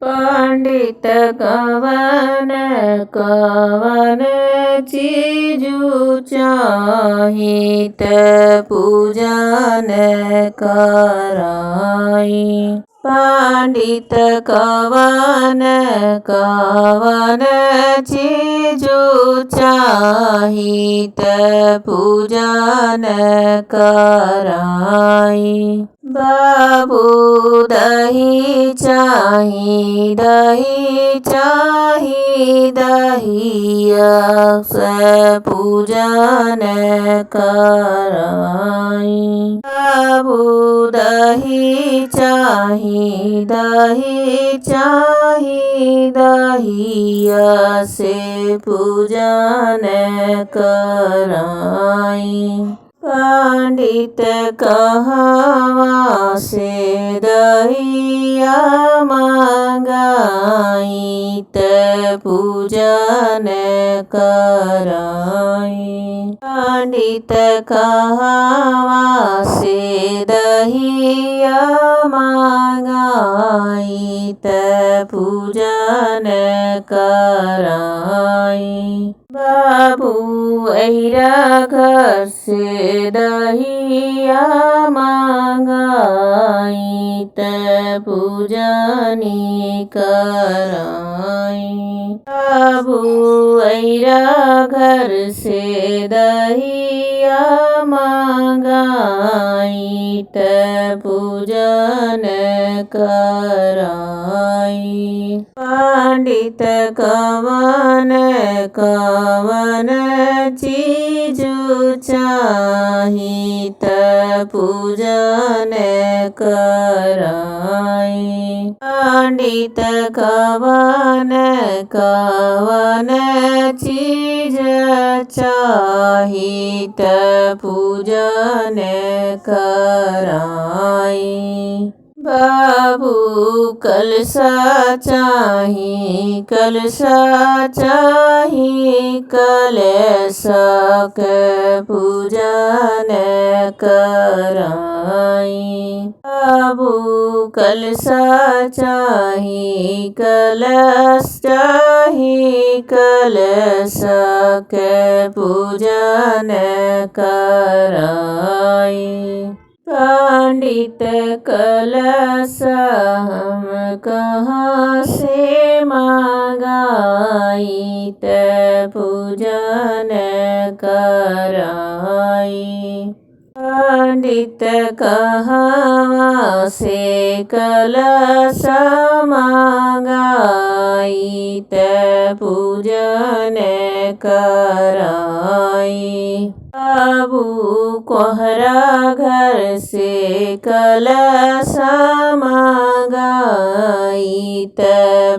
पंडित कवन कवन चीजु चाहित पूजन कराई। पंडित कवन कवन चीजु चाहित पूजन कराई। बाबू दही चाही दही चाही दहिया से पूजन कराई। बाबू दही चाही दही चाही दहिया से पूजन कराई। पंडित कहवा से दहिया मंगाई त पूजन कराई। पंडित कहवा से दहिया मंगाई त पूजन कराई। बाबू अहिरा घर से दहिया मंगाई त पूजनी कराई। बाबू अहिरा घर से दहिया मंगाई त पूजन कराई। पंडित कवन कवन चीजु चाहित पूजन कराई। पंडित कवन कवन चीज चाहित पूजन कराई। बाबू कलशा चाही कलशा चाही कलशा के पूजन कराई। बाबू कलशा चाही कलश चाही कलशा के पूजन कराई। पंडित कलश हम कहाँ से मंगाई त पूजन कराई। पंडित कहवा से कलश मंगाई त पूजन कराई। बाबू कोहरा घर से कलश मंगाई त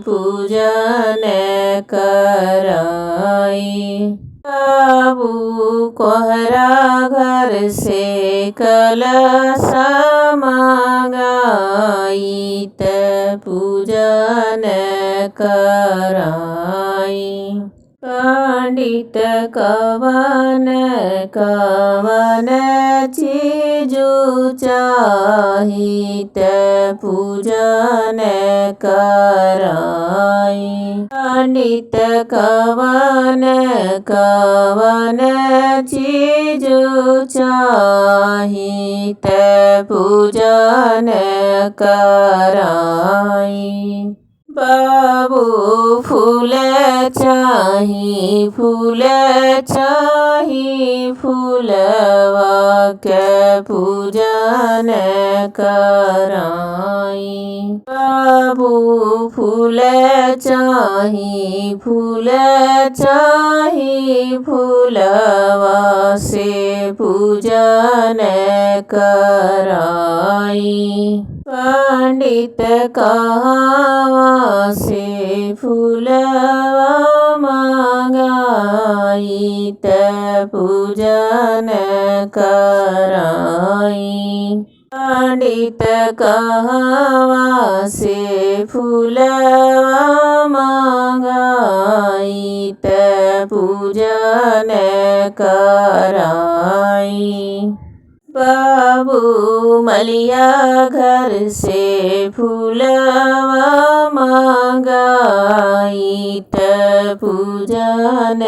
पूजन कराई। बाबू कोहरा घर से कलश मंगाई त पूजन कराई। पंडित कवन कवन चीजु चाहित पूजन कराई। पंडित कवन कवन चीजु चाहित पूजन कराई। बाबू फूल चाही फूल चाही फूलवा के पूजन कराई। बाबू फूल चाही फूल चाही फूलवा से पूजन कराई। पंडित कहवा से फूलवा मंगाई त पूजन कराई। पंडित कहवा से फूलवा मंगाई त पूजन कराई। बाबू मलिया घर से फूलवा मंगाई त पूजन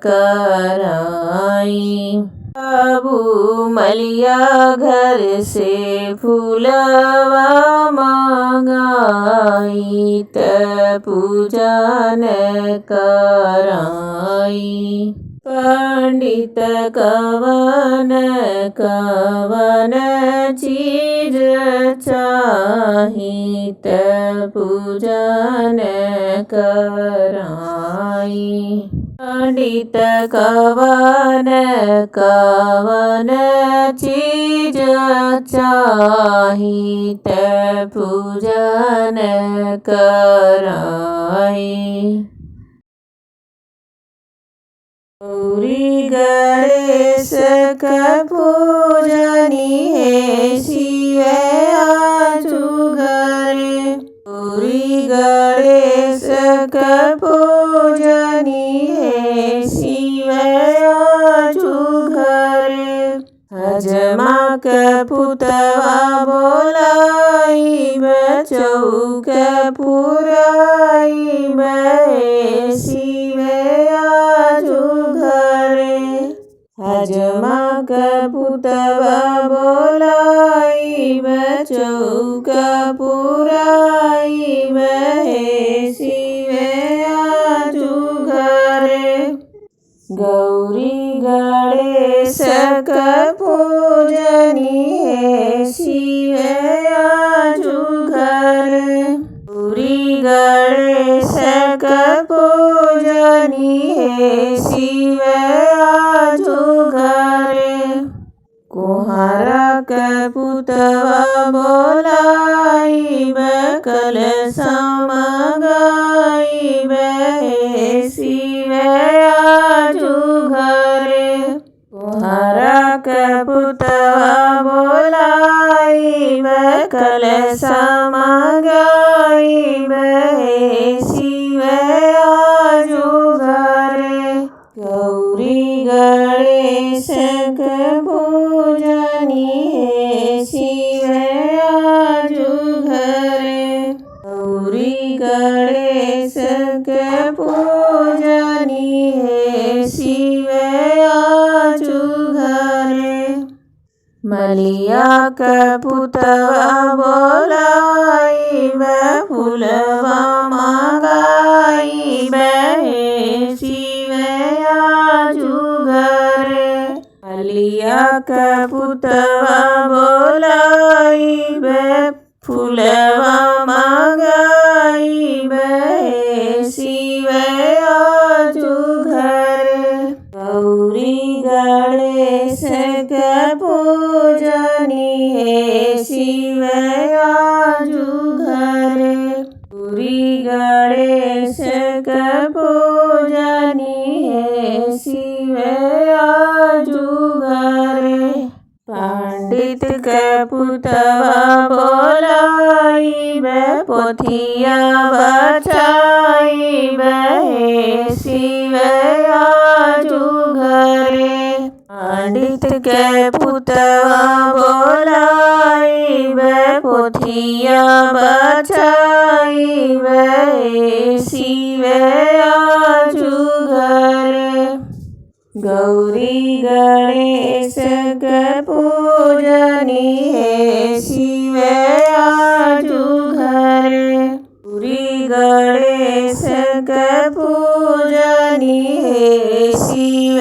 कराई। बाबू मलिया घर से फूलवा मंगाई त पूजन कराई। पंडित कवन कवन चीज चाही त पूजन कराई। पंडित कवन कवन चीज चाही त पूजन कराई। गौरी गणेश का पूजनी है शिव आजू घरे। गौरी गणेश का पूजनी है शिव आजू घरे। हजमा के पुतवा बोलाई चौक पुराई शिव आजू घरे। हजमा के पुतवा बोलाई चौक पुराई शिव आजू घरे। गौरी गणेश का पूजनी है शिव आजू घरे। गौरी गणेश का पूजनी है शिव आजू घरे। कुम्हारा के पुतवा बोलाई कलश मंगाई शिव आजू घरे। कुम्हारा के पुतवा बोलाई कलश मंगाई शिव आजू घरे। गौरी गणेश के पूजनी है शिव आजू घरे। गौरी गणेश के पूजनी है शिव आजू घरे। मलिया के पुतवा बोलाई फूलवा मंगाई शिव आजू घरे। मलिया के पुतवा बोलाई फूलवा मंगाई शिव आजू घरे। गौरी गणेश के पूजनी है शिव आजू घरे। गौरी गणेश के पूजनी है शिव आजू घरे। पंडित के पुतवा बोलाई पोथिया बचाई शिव आजू घरे। पंडित के पुतवा बोलाई पोथिया बचाई शिव आजू घरे। गौरी गणेश के पूजनी है शिव आजू घरे। गौरी गणेश के पूजनी है शिव